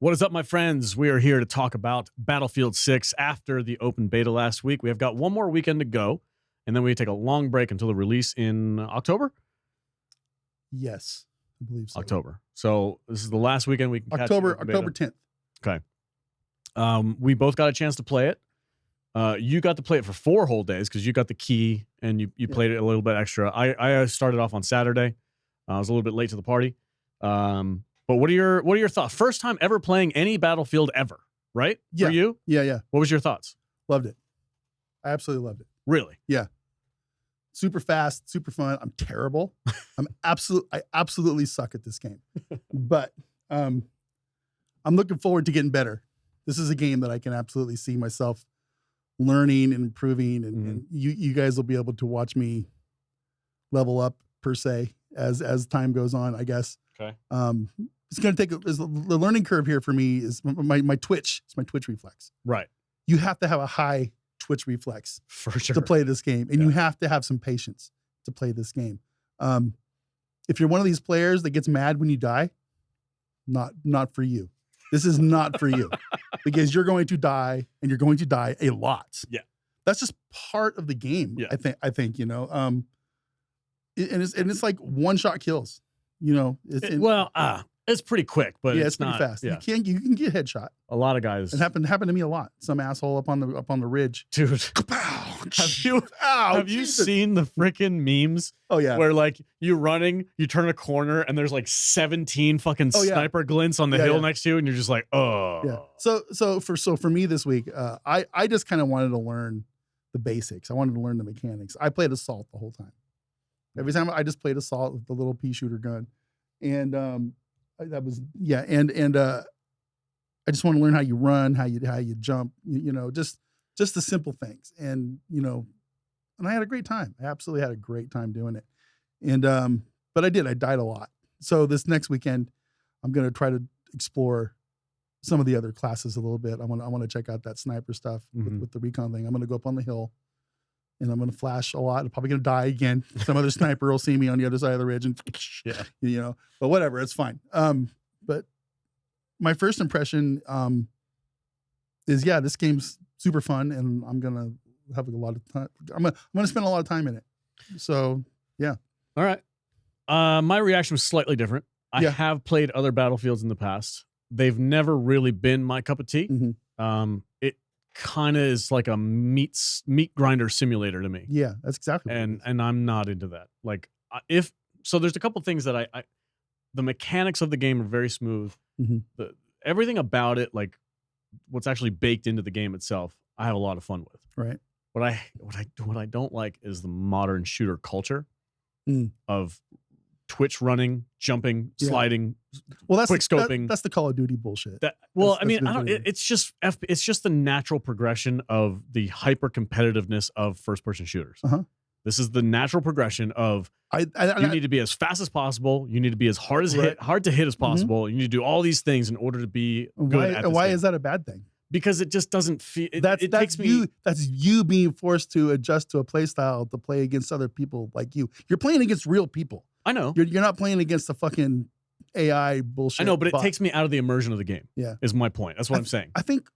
What is up, my friends? We are here to talk about Battlefield 6 after the open beta last week. We have got one more weekend to go, and then we take a long break until the release in October? Yes, I believe so. October. So this is the last weekend we can catch October 10th. Okay. We both got a chance to play it. You got to play it for 4 whole days because you got the key and you played it a little bit extra. I started off on Saturday. I was a little bit late to the party. But what are your thoughts? First time ever playing any Battlefield ever, right? Yeah. For you? Yeah. What was your thoughts? Loved it. I absolutely loved it. Really? Yeah. Super fast, super fun. I'm terrible. I absolutely suck at this game. But I'm looking forward to getting better. This is a game that I can absolutely see myself learning and improving, and you guys will be able to watch me level up per se as time goes on, I guess. Okay. It's going to take the learning curve here for me is my twitch. It's my twitch reflex. Right. You have to have a high twitch reflex for sure to play this game, and you have to have some patience to play this game. If you're one of these players that gets mad when you die, not for you. This is not for you because you're going to die, and you're going to die a lot. Yeah. That's just part of the game. Yeah. I think, you know, and it's like one-shot kills. You know, it's pretty quick, but yeah, it's pretty not fast. Yeah. You can get headshot. A lot of guys. It happened to me a lot. Some asshole up on the ridge. Dude. Have you seen the freaking memes? Oh yeah. Where like you're running, you turn a corner, and there's like 17 fucking sniper glints on the hill next to you, and you're just like, oh. Yeah. So for me this week, I just kind of wanted to learn the basics. I wanted to learn the mechanics. I played assault the whole time. Every time I just played assault with the little pea shooter gun. And that was I just want to learn how you run, how you jump, you know, just the simple things. And and I had a great time. I absolutely had a great time doing it. And but I died a lot. So this next weekend I'm going to try to explore some of the other classes a little bit. I want to check out that sniper stuff with the recon thing. I'm going to go up on the hill. And I'm going to flash a lot. I'm probably going to die again. Some other sniper will see me on the other side of the ridge and, but whatever, it's fine. But my first impression is, this game's super fun, and I'm going to have a lot of time. I'm going to spend a lot of time in it. So, yeah. All right. My reaction was slightly different. I have played other Battlefields in the past. They've never really been my cup of tea. It kind of is like a meat grinder simulator to me. Yeah, that's exactly. And I'm not into that. Like there's a couple things that the mechanics of the game are very smooth. Everything about it, like what's actually baked into the game itself, I have a lot of fun with. Right. What I don't like is the modern shooter culture of Twitch running, jumping, sliding, that's quick scoping. That's the Call of Duty bullshit. It's just the natural progression of the hyper competitiveness of first person shooters. This is the natural progression of you need to be as fast as possible. You need to be as hard to hit as possible. You need to do all these things in order to be good at this why game. Is that a bad thing? Because it just doesn't feel. That's you being forced to adjust to a play style to play against other people like you. You're playing against real people. I know. You're not playing against the fucking AI bullshit. I know, but it takes me out of the immersion of the game. Yeah. Is my point. That's what I'm saying. I think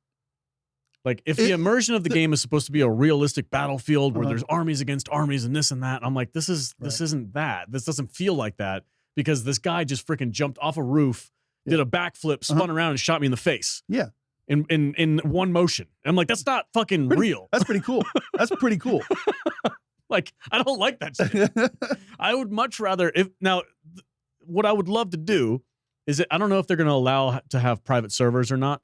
like if the immersion of the game is supposed to be a realistic battlefield where there's armies against armies and this and that, I'm like, this isn't that. This doesn't feel like that because this guy just freaking jumped off a roof, did a backflip, spun around and shot me in the face. Yeah. In one motion. And I'm like, that's not fucking real. That's pretty cool. That's pretty cool. Like, I don't like that shit. I would much rather what I would love to do is I don't know if they're going to allow to have private servers or not,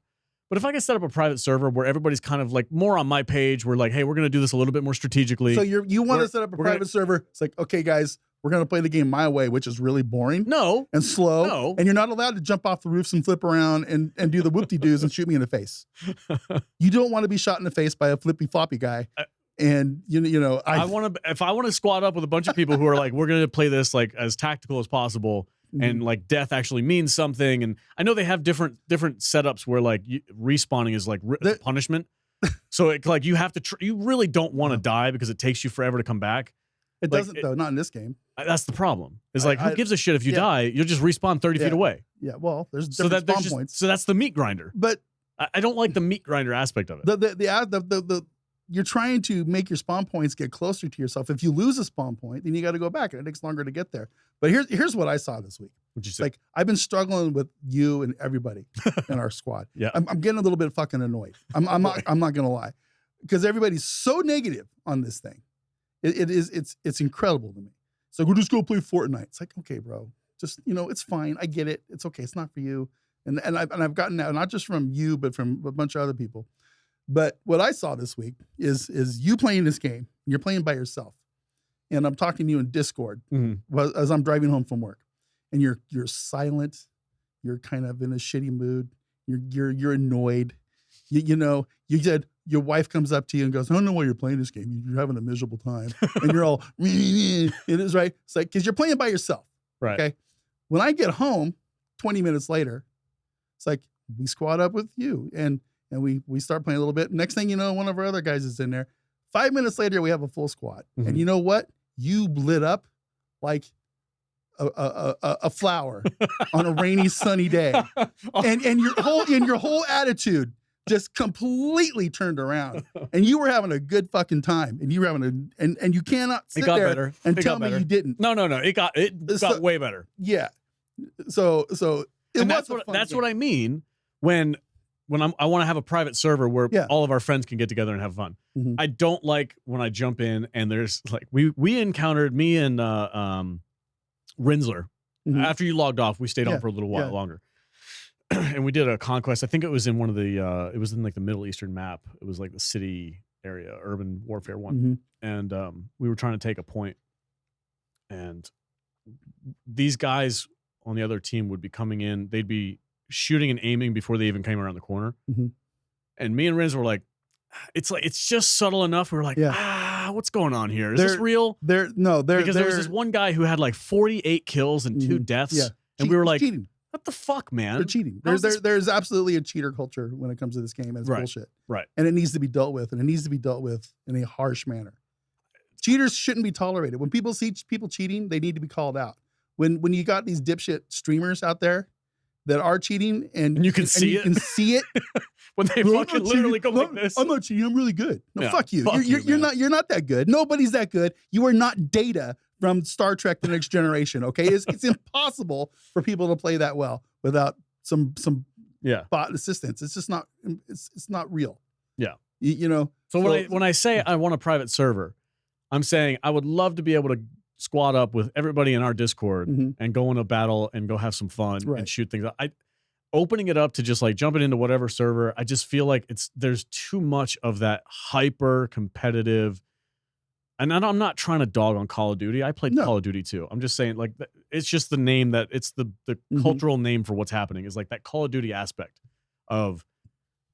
but if I can set up a private server where everybody's kind of like more on my page, we're like, hey, we're going to do this a little bit more strategically. So you want to set up a private server. It's like, okay, guys, we're going to play the game my way, which is really boring. No. And slow. No. And you're not allowed to jump off the roofs and flip around and do the whoop-de-doos and shoot me in the face. You don't want to be shot in the face by a flippy-floppy guy. And if I want to squad up with a bunch of people who are like, we're going to play this like as tactical as possible, and like death actually means something. And I know they have different setups where like respawning is like punishment. So like you have to you really don't want to die because it takes you forever to come back. It doesn't though, not in this game. That's the problem. It's like, who gives a shit if you die? You'll just respawn 30 feet away. Yeah, well, there's different spawn points. So that's the meat grinder. But I don't like the meat grinder aspect of it. You're trying to make your spawn points get closer to yourself. If you lose a spawn point, then you got to go back, and it takes longer to get there. But here's what I saw this week. What'd you say? Like, I've been struggling with you and everybody in our squad. Yeah, I'm getting a little bit fucking annoyed. I'm not gonna lie, because everybody's so negative on this thing. It's incredible to me. It's like, we'll just go play Fortnite. It's like, okay, bro, just, it's fine. I get it. It's okay. It's not for you. And I've gotten that not just from you, but from a bunch of other people. But what I saw this week is you playing this game. You're playing by yourself, and I'm talking to you in Discord as I'm driving home from work, and you're silent. You're kind of in a shitty mood. You're annoyed. You said your wife comes up to you and goes, "I don't know why you're playing this game. You're having a miserable time," and you're all, it is right. It's like, because you're playing by yourself. Right. Okay. When I get home, 20 minutes later, it's like we squad up with you and we start playing a little bit. Next thing you know, one of our other guys is in there. 5 minutes later, we have a full squad. And you know what? You lit up like a flower on a rainy, sunny day. And your whole attitude just completely turned around. And you were having a good fucking time. And you were having and you cannot sit there and tell me you didn't. No. It got way better. Yeah. So that's what I mean when I want to have a private server where all of our friends can get together and have fun. I don't like when I jump in and there's like, we encountered me and Rinsler. After you logged off, we stayed on for a little while longer. And we did a conquest. I think it was in one of the, it was in like the Middle Eastern map. It was like the city area, urban warfare one. And we were trying to take a point. And these guys on the other team would be coming in. They'd be shooting and aiming before they even came around the corner. And me and Riz were like, it's just subtle enough. We were like, what's going on here? Is this real? Because there was this one guy who had like 48 kills and 2 deaths. Yeah. And we were like, cheating. What the fuck, man? They're cheating. There's absolutely a cheater culture when it comes to this game, and it's bullshit. Right. And it needs to be dealt with, and it needs to be dealt with in a harsh manner. Cheaters shouldn't be tolerated. When people see people cheating, they need to be called out. When you got these dipshit streamers out there that are cheating and you can see it when they fucking literally go like this. I'm not cheating. I'm really good. No, fuck you. Fuck you're not that good. Nobody's that good. You are not Data from Star Trek: The Next Generation. Okay, it's impossible for people to play that well without some bot assistance. It's just not. It's not real. Yeah. So when I say I want a private server, I'm saying I would love to be able to squad up with everybody in our Discord and go in a battle and go have some fun and shoot things up. Opening it up to just like jumping into whatever server, I just feel like there's too much of that hyper competitive. And I'm not trying to dog on Call of Duty. I played Call of Duty too. I'm just saying, like, it's just the name that it's the cultural name for what's happening is like that Call of Duty aspect of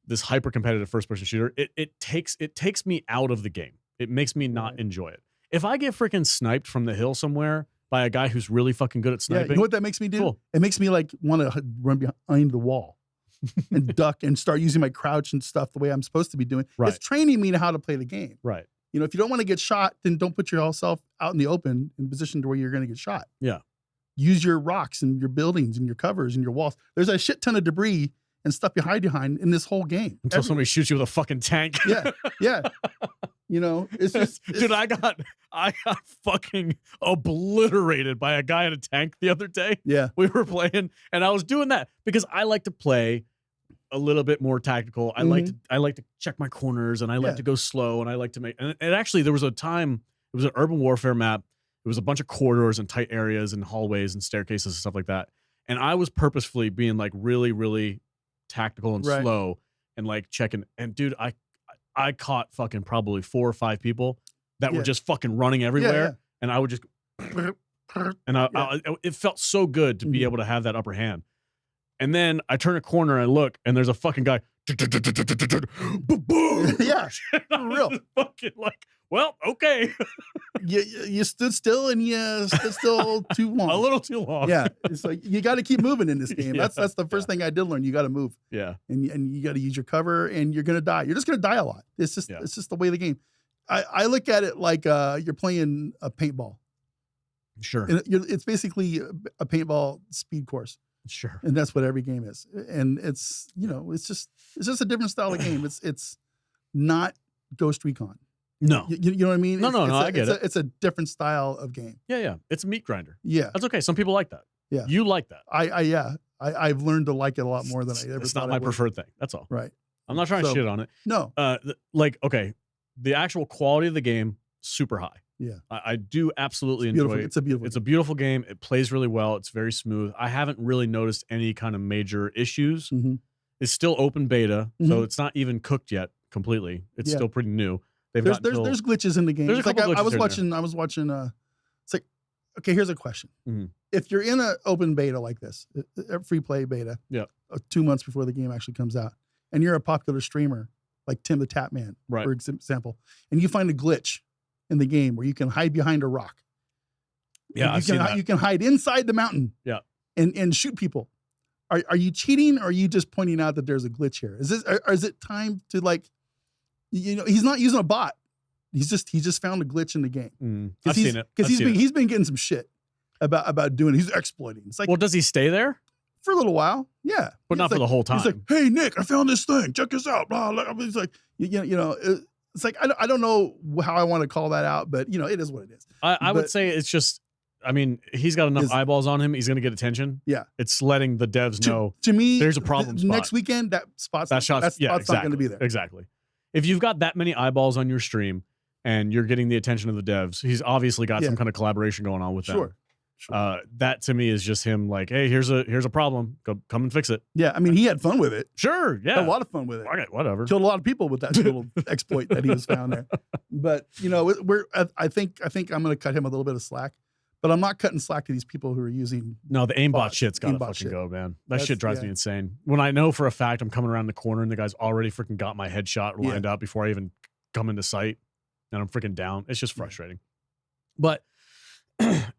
this hyper competitive first person shooter. It takes me out of the game. It makes me not enjoy it. If I get freaking sniped from the hill somewhere by a guy who's really fucking good at sniping. You know what that makes me do? Cool. It makes me like want to run behind the wall and duck and start using my crouch and stuff the way I'm supposed to be doing. Right. It's training me to how to play the game. Right. If you don't want to get shot, then don't put yourself out in the open in a position to where you're going to get shot. Yeah. Use your rocks and your buildings and your covers and your walls. There's a shit ton of debris and stuff you hide behind in this whole game. Until somebody shoots you with a fucking tank. Yeah. It's just dude, I got fucking obliterated by a guy in a tank the other day. Yeah. We were playing and I was doing that because I like to play a little bit more tactical. I like to check my corners and I like to go slow and I like to make and actually there was a time, it was an urban warfare map. It was a bunch of corridors and tight areas and hallways and staircases and stuff like that. And I was purposefully being like really, really tactical and slow and like checking. And dude, I caught fucking probably 4 or 5 people that were just fucking running everywhere. And I would just, and it felt so good to be able to have that upper hand. And then I turn a corner and I look and there's a fucking guy. Yeah, for real. Fucking like, well, okay. You stood still and you stood still too long. A little too long. Yeah, it's like you got to keep moving in this game. That's the first thing I did learn. You got to move. Yeah, and you got to use your cover, and you're gonna die. You're just gonna die a lot. It's just the way of the game. I look at it like you're playing a paintball. Sure. And it's basically a paintball speed course. Sure. And that's what every game is. And it's, it's just a different style of game. It's not Ghost Recon. No. You know what I mean? No, I get it. It's a different style of game. Yeah. It's a meat grinder. Yeah. That's okay. Some people like that. Yeah. You like that. I've learned to like it a lot more than I ever thought. It's not my preferred thing. That's all. Right. I'm not trying to shit on it. No. Okay, the actual quality of the game, super high. Yeah. I do absolutely enjoy it. It's a beautiful game. It plays really well. It's very smooth. I haven't really noticed any kind of major issues. Mm-hmm. It's still open beta, so it's not even cooked yet completely. It's still pretty new. There's glitches in the game. There's a couple glitches I was watching. It's like, okay, here's a question. Mm-hmm. If you're in an open beta like this, a free play beta, 2 months before the game actually comes out, and you're a popular streamer like Tim the Tap Man, for example, and you find a glitch in the game where you can hide behind a rock. Yeah, you can hide inside the mountain. Yeah, and shoot people. Are you cheating, or are you just pointing out that there's a glitch here? Is it time to, like, he's not using a bot. He just found a glitch in the game. I've seen it because he's been getting some shit about doing it. He's exploiting. It's like, well, does he stay there for a little while? Yeah, but not for the whole time. He's like, hey Nick, I found this thing. Check this out. Blah, blah. It's like, it's like, I don't know how I want to call that out, but it is what it is. I would say it's just, I mean, he's got enough eyeballs on him. He's going to get attention. Yeah. It's letting the devs know. To me, there's a problem spot. Next weekend, that spot's not going to be there. Exactly. If you've got that many eyeballs on your stream and you're getting the attention of the devs, he's obviously got some kind of collaboration going on with them. Sure. That to me is just him like, hey, here's a problem. Come and fix it. Yeah. I mean, he had fun with it. Sure. Yeah. Had a lot of fun with it. Okay, whatever. Killed a lot of people with that little exploit that he was found there. But, I think I'm going to cut him a little bit of slack. But I'm not cutting slack to these people who are using. No, the aimbot shit's got to fucking go, man. That shit drives me insane. When I know for a fact I'm coming around the corner and the guy's already freaking got my headshot lined up before I even come into sight, and I'm freaking down. It's just frustrating. But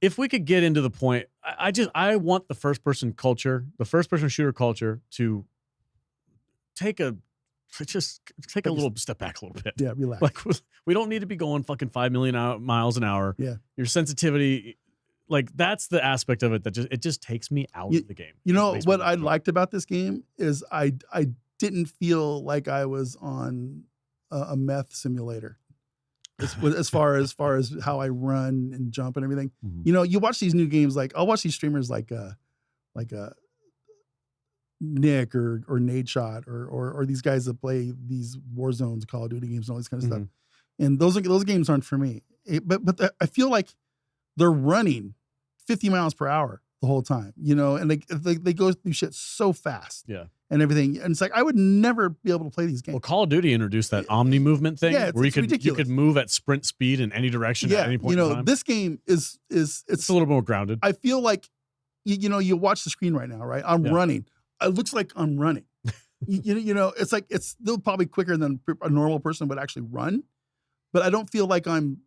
if we could get into the point, I want the first person shooter culture to take a little step back a little bit. Yeah, relax. Like, we don't need to be going fucking 5 million miles an hour. Yeah, your sensitivity. Like, that's the aspect of it that just takes me out of the game. What I liked about this game is I didn't feel like I was on a meth simulator. As far as how I run and jump and everything. Mm-hmm. You watch these new games, like I'll watch these streamers like Nick or Nadeshot or these guys that play these Warzones, Call of Duty games, and all this kind of stuff. And those games aren't for me. But I feel like they're running 50 miles per hour the whole time, and they go through shit so fast. Yeah. And everything. And it's like, I would never be able to play these games. Well, Call of Duty introduced that Omni movement thing where you could move at sprint speed in any direction at any point in time. This game it's a little more grounded. I feel like, you watch the screen right now, right? I'm running. It looks like I'm running. It's like, it's still probably quicker than a normal person would actually run. But I don't feel like I'm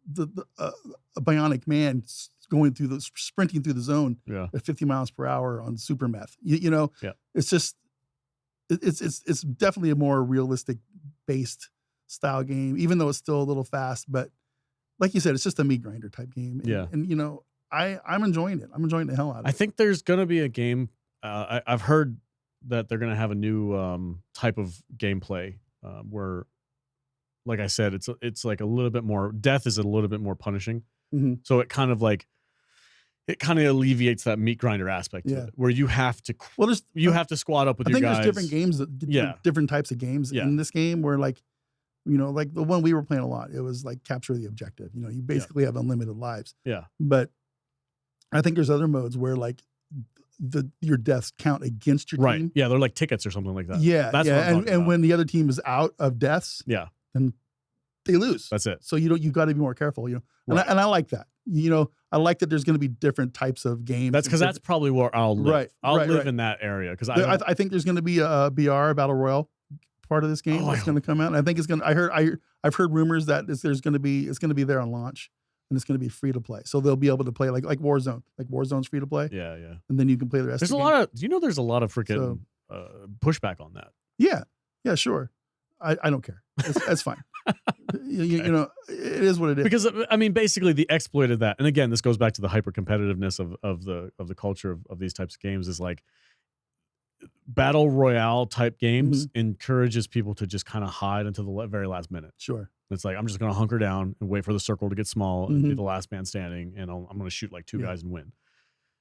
a bionic man sprinting through the zone at 50 miles per hour on super meth. It's just, it's definitely a more realistic based style game, even though it's still a little fast. But like you said, it's just a meat grinder type game. And, I'm enjoying it. I'm enjoying the hell out of it. I think there's going to be a game. I've heard that they're going to have a new type of gameplay where, like I said, it's like a little bit more, death is a little bit more punishing. Mm-hmm. So it kind of alleviates that meat grinder aspect to it, where you have to squat up with your guys. I think there's different games, different types of games in this game where like the one we were playing a lot, it was like capture the objective. You basically have unlimited lives. Yeah. But I think there's other modes where like your deaths count against your team. Yeah, they're like tickets or something like that. Yeah. That's what I'm talking about. When the other team is out of deaths, then they lose. That's it. So you got to be more careful, and I like that. I like that there's going to be different types of games. That's because that's probably where I'll live. I'll live in that area because I think there's going to be a BR Battle Royale part of this game that's going to come out. And I think it's going to. I've heard rumors that it's going to be there on launch, and it's going to be free to play. So they'll be able to play like Warzone. Like Warzone's free to play. Yeah. And then you can play the rest. There's of the a game. lot of. Do you know there's a lot of freaking pushback on that? Yeah, sure. I don't care. That's fine. You know, it is what it is. Because I mean, basically, the exploit of that, and again, this goes back to the hyper competitiveness of the culture of these types of games, is like battle royale type games encourages people to just kind of hide until the very last minute. Sure. It's like, I'm just going to hunker down and wait for the circle to get small and be the last man standing, and I'm going to shoot like 2 guys and win.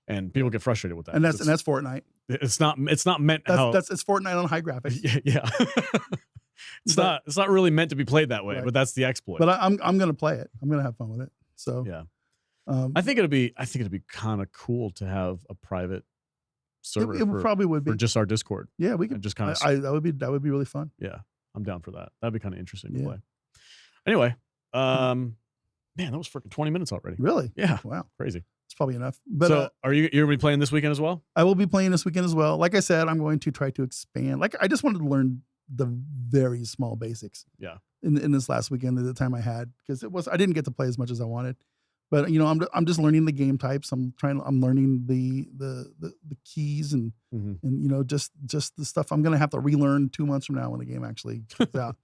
And people get frustrated with that. And that's Fortnite. It's not meant. It's Fortnite on high graphics. Yeah. It's not really meant to be played that way, but that's the exploit. But I'm gonna play it. I'm gonna have fun with it. So yeah, I think it'd be kind of cool to have a private server. It probably would be for just our Discord. Yeah, we could just kind of. That would be really fun. Yeah, I'm down for that. That'd be kind of interesting to play. Anyway, man, that was freaking 20 minutes already. Really? Yeah. Wow. Crazy. It's probably enough. But so you're gonna be playing this weekend as well? I will be playing this weekend as well. Like I said, I'm going to try to expand. Like I just wanted to learn the very small basics. Yeah. In this last weekend, at the time I had, because I didn't get to play as much as I wanted. But you know, I'm just learning the game types. I'm learning the keys and you know, just the stuff I'm gonna have to relearn 2 months from now when the game actually comes out.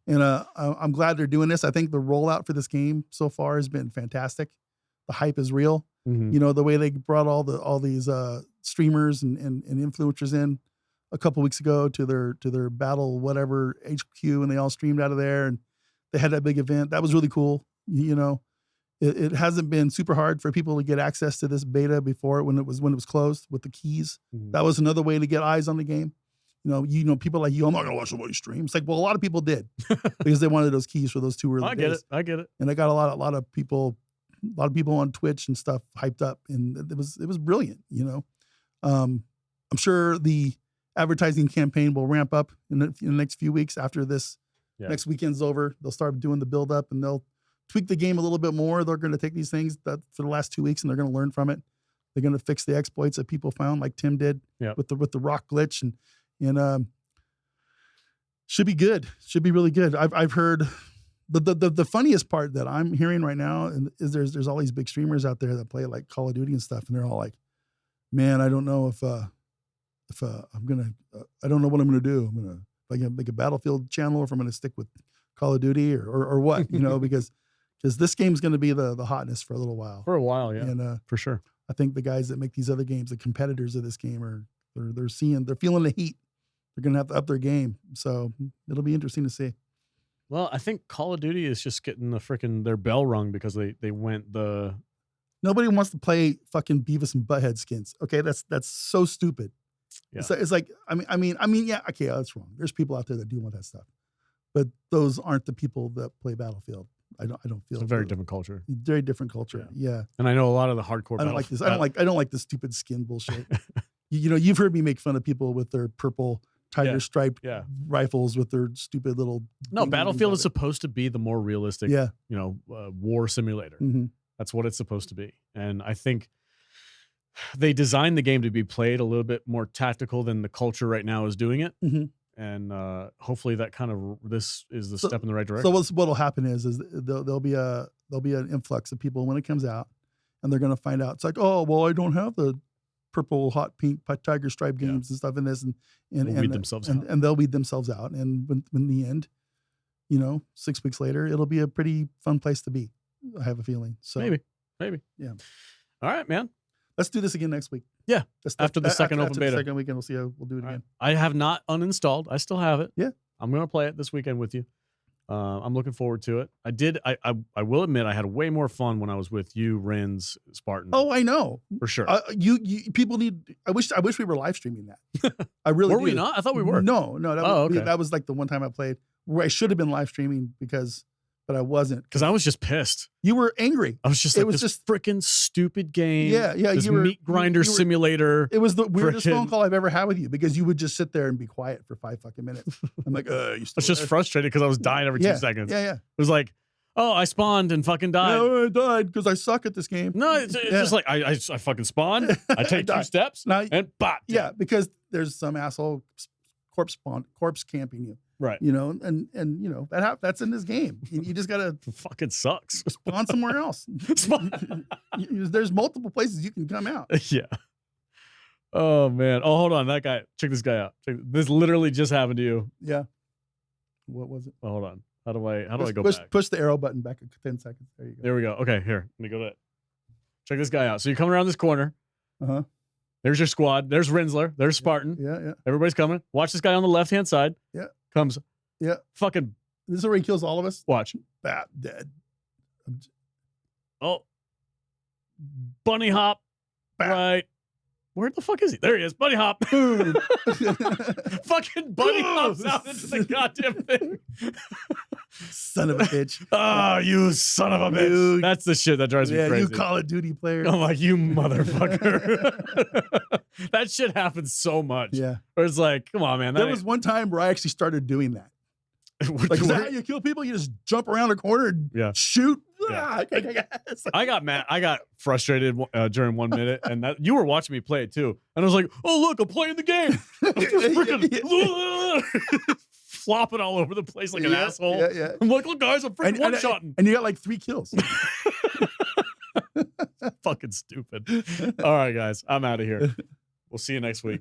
And I'm glad they're doing this. I think the rollout for this game so far has been fantastic. The hype is real. You know, the way they brought all these streamers and influencers in a couple weeks ago to their battle whatever HQ, and they all streamed out of there, and they had that big event. That was really cool. You know, it hasn't been super hard for people to get access to this beta before when it was closed with the keys. That was another way to get eyes on the game. You know, people like you, I'm not gonna watch somebody stream. It's like, well, a lot of people did because they wanted those keys for those 2 early days. I get it. And I got a lot of people on Twitch and stuff hyped up, and it was brilliant. You know, I'm sure the advertising campaign will ramp up in the next few weeks after this next weekend's over. They'll start doing the build up, and they'll tweak the game a little bit more. They're going to take these things that for the last 2 weeks, and they're going to learn from it. They're going to fix the exploits that people found, like Tim did with the rock glitch, and should be good. Should be really good. I've heard the funniest part that I'm hearing right now is there's all these big streamers out there that play like Call of Duty and stuff, and they're all like, "Man, I don't know if I'm gonna, I don't know what I'm gonna do. I'm gonna make a Battlefield channel, or if I'm gonna stick with Call of Duty or what, you know, because this game's gonna be the hotness for a little while. For a while, yeah, and for sure. I think the guys that make these other games, the competitors of this game, they're feeling the heat. They're gonna have to up their game, so it'll be interesting to see. Well, I think Call of Duty is just getting their bell rung because they went the. Nobody wants to play fucking Beavis and Butthead skins. Okay, that's so stupid. Yeah. It's like I mean, yeah, okay, that's wrong. There's people out there that do want that stuff, but those aren't the people that play Battlefield. I don't feel it's a very different culture. Very different culture. Yeah. And I know a lot of the hardcore. I don't like this. I don't like this stupid skin bullshit. You know, you've heard me make fun of people with their purple tiger striped rifles with their stupid little. No, Battlefield is supposed to be the more realistic. You know, war simulator. That's what it's supposed to be, and I think they designed the game to be played a little bit more tactical than the culture right now is doing it. And hopefully that this is the step in the right direction. So what'll happen is there'll be an influx of people when it comes out, and they're going to find out. It's like, oh, well, I don't have the purple, hot pink, tiger stripe games and stuff in this, and weed themselves out. And they'll weed themselves out. And when in the end, you know, 6 weeks later, it'll be a pretty fun place to be. I have a feeling. So maybe. Yeah. All right, man. Let's do this again next week. Yeah. After the second open beta. The second weekend, we'll see how we'll do it again. I have not uninstalled. I still have it. Yeah. I'm going to play it this weekend with you. I'm looking forward to it. I will admit I had way more fun when I was with you, Renz, Spartan. Oh, I know. For sure. You people need, I wish we were live streaming that. I really Were we not? I thought we were. No. Okay. That was like the one time I played where I should have been live streaming but I wasn't. Because I was just pissed. You were angry. I was just like, this freaking stupid game. Yeah. This meat grinder simulator. It was the weirdest phone call I've ever had with you because you would just sit there and be quiet for 5 fucking minutes. I'm like, I was just frustrated because I was dying every 2 seconds. Yeah. It was like, oh, I spawned and fucking died. No, I died because I suck at this game. No, it's just like, I fucking spawned. I take 2 steps and bot. Yeah, because there's some asshole corpse camping you. Right. You know, and you know, that's in this game. You just got to fucking sucks. Spawn somewhere else. There's multiple places you can come out. Yeah. Oh, man. Oh, hold on. That guy. Check this guy out. This literally just happened to you. Yeah. What was it? Oh, hold on. How do I go push, back? Push the arrow button back 10 seconds. There you go. There we go. Okay, here. Let me go to that. Check this guy out. So you're coming around this corner. Uh-huh. There's your squad. There's Rinsler. There's Spartan. Yeah. Everybody's coming. Watch this guy on the left-hand side. Yeah. Comes. Yeah. Fucking. This is where he kills all of us. Watch. Bap, dead. Oh. Bunny hop. Bap. Right. Where the fuck is he? There he is. Bunny hop. Boom. Fucking bunny hops out into the goddamn thing. Son of a bitch. Oh, you son of a bitch. That's the shit that drives me crazy. You Call of Duty player. I'm like, you motherfucker. That shit happens so much. Yeah. Where it's like, come on, man. There was one time where I actually started doing that. Like, is that how you kill people? You just jump around a corner and shoot? Yeah. I got mad. I got frustrated during 1 minute, and that you were watching me play it too. And I was like, "Oh look, I'm playing the game." I'm just freaking flopping all over the place like an asshole. Yeah. I'm like, "Look, guys, I'm freaking one-shotting." And you got like 3 kills. Fucking stupid. All right, guys, I'm out of here. We'll see you next week.